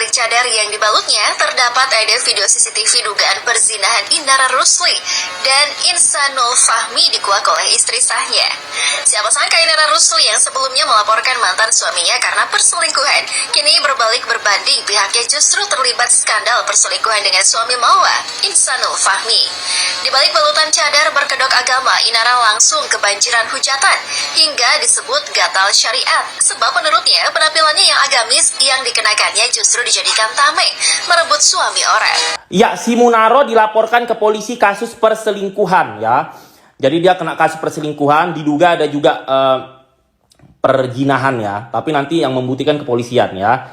balik cadar yang dibalutnya, terdapat ada video CCTV dugaan perzinahan Inara Rusli dan Insanul Fahmi dikuak oleh istri sahnya. Siapa sangka Inara Rusli yang sebelumnya melaporkan mantan suaminya karena perselingkuhan, kini berbalik berbanding pihaknya justru terlibat skandal perselingkuhan dengan suami Mawa, Insanul Fahmi. Di balik balutan cadar berkedok agama, Inara langsung kebanjiran hujatan hingga disebut gatal syariat. Sebab menurutnya penampilannya yang agamis yang dikenakannya justru dijadikan tameng merebut suami orang. Ya, si Munaro dilaporkan ke polisi kasus perselingkuhan ya. Jadi dia kena kasus perselingkuhan, diduga ada juga perzinahan ya. Tapi nanti yang membuktikan kepolisian ya.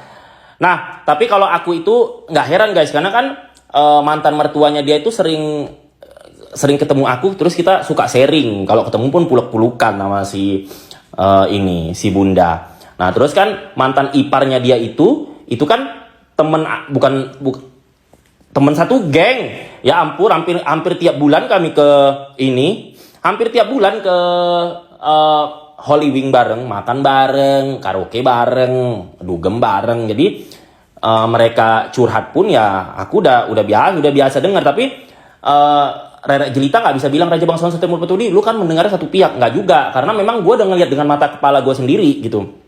Nah, tapi kalau aku itu nggak heran guys, karena kan mantan mertuanya dia itu sering ketemu aku, terus kita suka sharing. Kalau ketemu pun peluk-pelukan sama si Bunda. Nah, terus kan mantan iparnya dia itu kan temen temen satu geng. Ya ampun, hampir tiap bulan kami hampir tiap bulan ke Holy Wing bareng, makan bareng, karaoke bareng, dugem bareng. Jadi mereka curhat pun ya aku udah biasa dengar. Tapi Rere Jelita nggak bisa bilang Raja Bangsawan Setimur Petudi, lu kan mendengar satu pihak. Nggak juga, karena memang gue udah ngeliat dengan mata kepala gue sendiri gitu.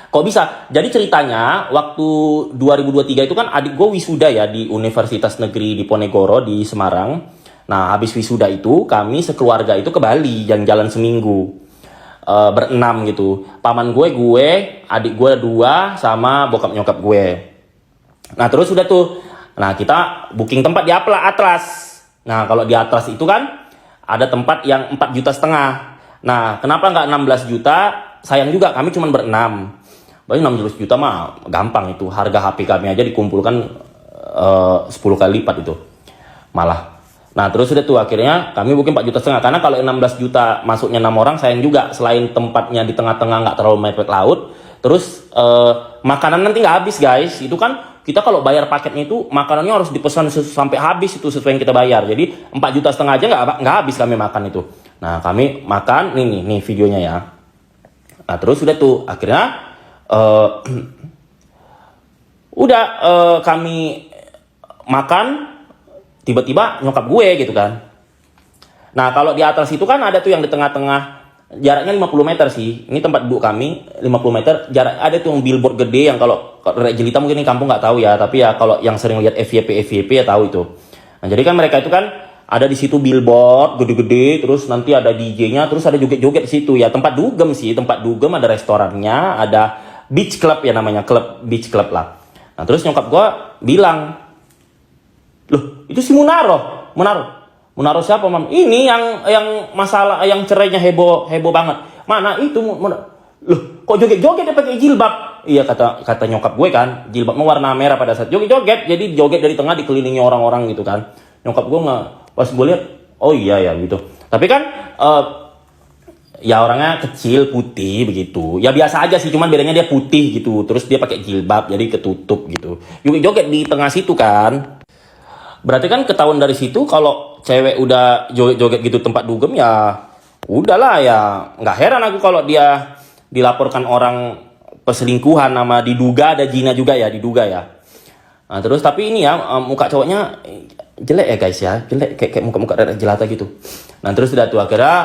Kok bisa? Jadi ceritanya waktu 2023 itu kan adik gue wisuda ya di Universitas Negeri Diponegoro di Semarang. Nah, habis wisuda itu kami sekeluarga itu ke Bali jalan-jalan seminggu. Berenam gitu. Paman gue, adik gue 2 sama bokap nyokap gue. Nah, terus udah tuh. Nah, kita booking tempat di Atlas. Nah, kalau di Atlas itu kan ada tempat yang 4,5 juta. Nah, kenapa nggak 16 juta? Sayang juga kami cuma berenam. Berarti 16 juta mah gampang itu. Harga HP kami aja dikumpulkan 10 kali lipat itu. Malah. Nah, terus udah tuh akhirnya kami booking 4,5 juta. Karena kalau 16 juta masuknya 6 orang, sayang juga. Selain tempatnya di tengah-tengah nggak terlalu mepet laut. Terus makanan nanti nggak habis guys. Itu kan kita kalau bayar paketnya itu makanannya harus dipesan sampai habis itu sesuai yang kita bayar. Jadi 4,5 juta aja nggak habis kami makan itu. Nah, kami makan nih videonya ya. Nah, terus udah tuh akhirnya kami makan, tiba-tiba nyokap gue gitu kan. Nah, kalau di atas itu kan ada tuh yang di tengah-tengah, jaraknya 50 meter sih. Ini tempat duduk kami 50 meter. Jarak ada tuh yang billboard gede yang kalau Rere Jelita mungkin ini kampung nggak tahu ya, tapi ya kalau yang sering lihat FYP ya tahu itu. Nah, jadi kan mereka itu kan ada di situ billboard gede-gede, terus nanti ada DJ-nya, terus ada joget-joget di situ ya. Tempat dugem ada restorannya, ada beach club ya namanya, beach club lah. Nah, terus nyokap gue bilang, loh itu si Munaro siapa mam? Ini yang masalah yang cerainya heboh banget. Mana itu? Loh kok joget-joget dia pakai jilbab? Iya kata nyokap gue kan, jilbabnya warna merah pada saat joget-joget. Jadi joget dari tengah dikelilingi orang-orang gitu kan. Nyokap gue nggak, pas gue lihat, oh iya ya gitu. Tapi kan ya orangnya kecil putih begitu. Ya biasa aja sih, cuman bedanya dia putih gitu. Terus dia pakai jilbab jadi ketutup gitu. Joget-joget di tengah situ kan. Berarti kan ketahuan dari situ kalau cewek udah joget-joget gitu tempat dugem ya udahlah ya. Nggak heran aku kalau dia dilaporkan orang perselingkuhan nama diduga ada zina juga ya, diduga ya. Nah, terus tapi ini ya muka cowoknya jelek ya guys ya. Jelek kayak muka-muka Rere Jelita gitu. Nah, terus udah tuh akhirnya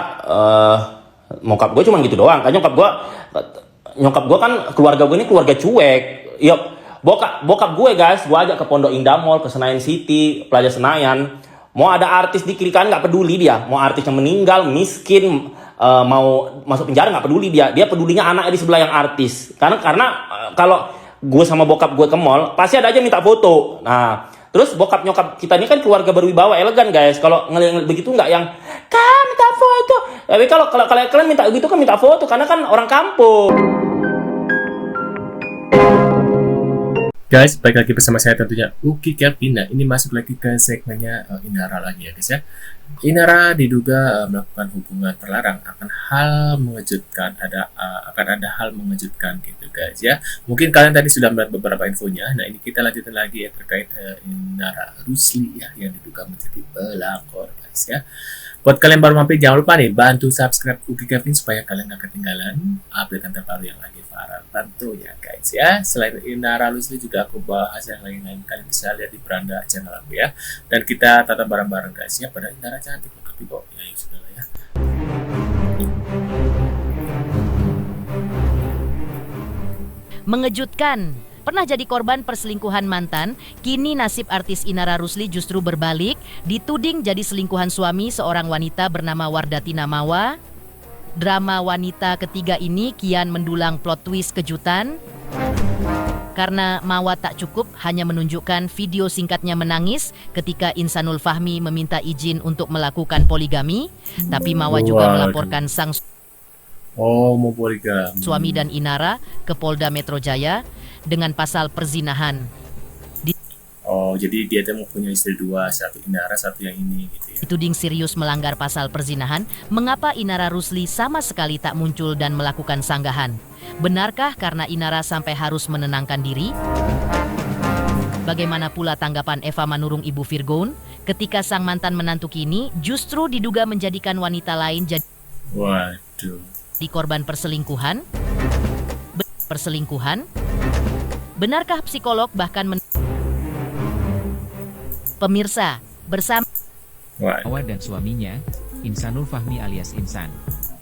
nyokap gue cuma gitu doang kan. Nyokap gue kan keluarga gue ini keluarga cuek. Yuk, bokap gue guys, gue ajak ke Pondok Indah Mall, ke Senayan City, Plaza Senayan. Mau ada artis di kiri kanan nggak peduli dia. Mau artis yang meninggal, miskin, mau masuk penjara nggak peduli dia. Dia pedulinya anaknya di sebelah yang artis. Karena kalau gue sama bokap gue ke mall, pasti ada aja minta foto. Nah, terus bokap nyokap kita ini kan keluarga berwibawa elegan guys. Kalau ngeliat begitu nggak yang minta foto. Tapi kalau kalian minta begitu kan minta foto karena kan orang kampung. Guys, balik lagi bersama saya tentunya Uki Kelvin. Nah, ini masuk lagi ke segmennya Inara lagi ya guys ya. Inara diduga melakukan hubungan terlarang akan ada hal mengejutkan gitu guys ya. Mungkin kalian tadi sudah melihat beberapa infonya. Nah ini kita lanjutin lagi ya terkait Inara Rusli ya yang diduga menjadi pelakor guys ya. Buat kalian baru mampir jangan lupa nih bantu subscribe Uki Kevin supaya kalian gak ketinggalan update terbaru yang lagi viral tentunya guys ya. Selain Inara Rusli juga aku bahas yang lain-lain, kalian bisa lihat di beranda channel aku ya. Dan kita tatap bareng-bareng guys ya. Pada Inara cantik tapi kok ya sudah lah ya. Mengejutkan. Pernah jadi korban perselingkuhan mantan, kini nasib artis Inara Rusli justru berbalik, dituding jadi selingkuhan suami seorang wanita bernama Wardati Namawa. Drama wanita ketiga ini kian mendulang plot twist kejutan. Karena Mawa tak cukup hanya menunjukkan video singkatnya menangis ketika Insanul Fahmi meminta izin untuk melakukan poligami, tapi Mawa juga melaporkan sang mau poligami suami dan Inara ke Polda Metro Jaya dengan pasal perzinahan. Jadi dia tuh mempunyai istri dua, satu Inara, satu yang ini gitu ya. Dituding serius melanggar pasal perzinahan, mengapa Inara Rusli sama sekali tak muncul dan melakukan sanggahan? Benarkah karena Inara sampai harus menenangkan diri? Bagaimana pula tanggapan Eva Manurung Ibu Virgon ketika sang mantan menantu kini justru diduga menjadikan wanita lain jadi korban perselingkuhan? Benarkah psikolog bahkan pemirsa bersama Mawa dan suaminya, Insanul Fahmi alias Insan.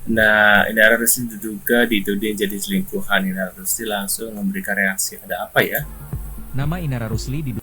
Nah, Inara Rusli diduga dituding jadi selingkuhan. Inara Rusli langsung memberikan reaksi. Ada apa ya? Nama Inara Rusli diduga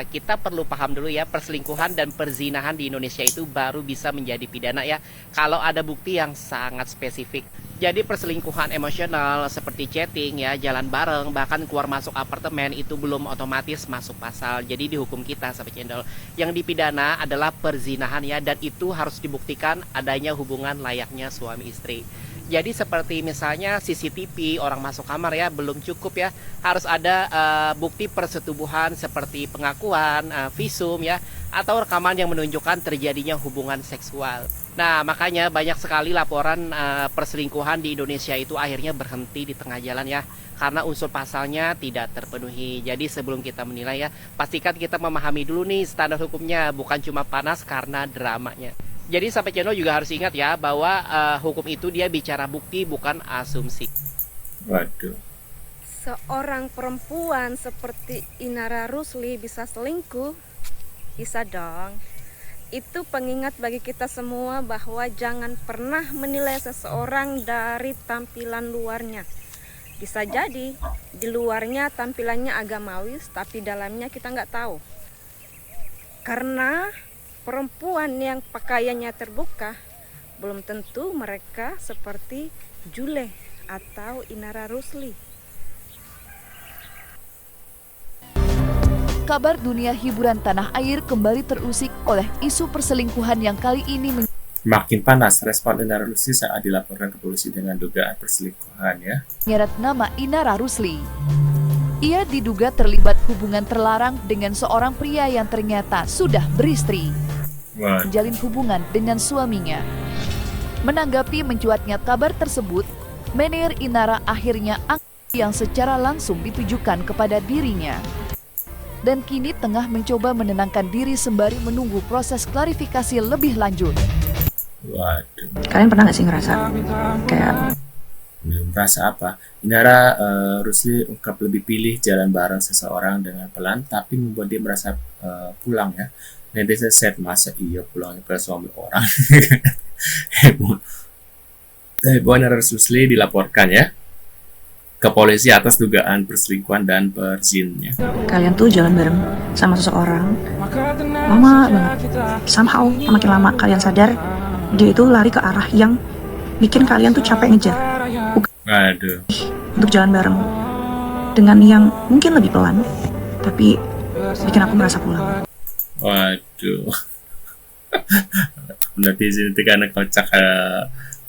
kita perlu paham dulu ya, perselingkuhan dan perzinahan di Indonesia itu baru bisa menjadi pidana ya kalau ada bukti yang sangat spesifik. Jadi perselingkuhan emosional seperti chatting ya, jalan bareng, bahkan keluar masuk apartemen itu belum otomatis masuk pasal. Jadi dihukum kita sahabat channel. Yang dipidana adalah perzinahan ya, dan itu harus dibuktikan adanya hubungan layaknya suami istri. Jadi seperti misalnya CCTV orang masuk kamar ya belum cukup ya, harus ada bukti persetubuhan seperti pengakuan, visum ya, atau rekaman yang menunjukkan terjadinya hubungan seksual. Nah makanya banyak sekali laporan perselingkuhan di Indonesia itu akhirnya berhenti di tengah jalan ya, karena unsur pasalnya tidak terpenuhi. Jadi sebelum kita menilai ya, pastikan kita memahami dulu nih standar hukumnya, bukan cuma panas karena dramanya. Jadi sampai channel juga harus ingat ya bahwa hukum itu dia bicara bukti bukan asumsi. Waduh. Seorang perempuan seperti Inara Rusli bisa selingkuh? Bisa dong. Itu pengingat bagi kita semua bahwa jangan pernah menilai seseorang dari tampilan luarnya. Bisa jadi di luarnya tampilannya agamawis, tapi dalamnya kita nggak tahu. Karena perempuan yang pakaiannya terbuka belum tentu mereka seperti Jule atau Inara Rusli. Kabar dunia hiburan tanah air kembali terusik oleh isu perselingkuhan yang kali ini makin panas respon Inara Rusli saat dilaporkan ke polisi dengan dugaan perselingkuhan ya. menyeret nama Inara Rusli. Ia diduga terlibat hubungan terlarang dengan seorang pria yang ternyata sudah beristri. Menjalin hubungan dengan suaminya. Menanggapi mencuatnya kabar tersebut, Menir Inara akhirnya yang secara langsung ditujukan kepada dirinya. Dan kini tengah mencoba menenangkan diri sembari menunggu proses klarifikasi lebih lanjut. Waduh. Kalian pernah gak sih ngerasa kayak merasa apa? Inara Rusli ungkap lebih pilih jalan bareng seseorang dengan pelan, tapi membuat dia merasa pulang ya. Netizen set masa iya pulangnya ke suami orang. Heboh. Inara Rusli dilaporkan ya ke polisi atas dugaan perselingkuhan dan perzinnya. kalian tuh jalan bareng sama seseorang lama banget. Somehow makin lama kalian sadar dia itu lari ke arah yang bikin kalian tuh capek ngejar. Aduh. Untuk jalan bareng dengan yang mungkin lebih pelan, tapi bikin aku merasa pulang. Waduh. Netizen itu karena kocak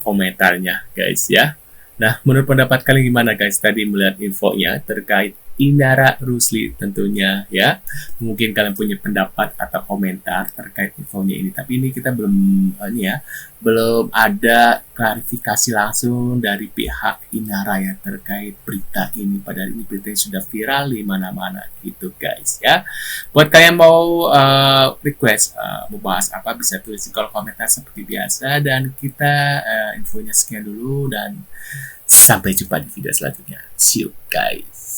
komentarnya guys ya. Nah menurut pendapat kalian gimana guys tadi melihat infonya terkait Inara Rusli tentunya ya. Mungkin kalian punya pendapat atau komentar terkait infonya ini, tapi ini kita belum belum ada klarifikasi langsung dari pihak Inara ya terkait berita ini, padahal ini berita yang sudah viral di mana-mana gitu guys ya. Buat kalian mau request mau bahas apa, bisa tulis di kolom komentar seperti biasa, dan kita infonya sekian dulu dan sampai jumpa di video selanjutnya. See you guys.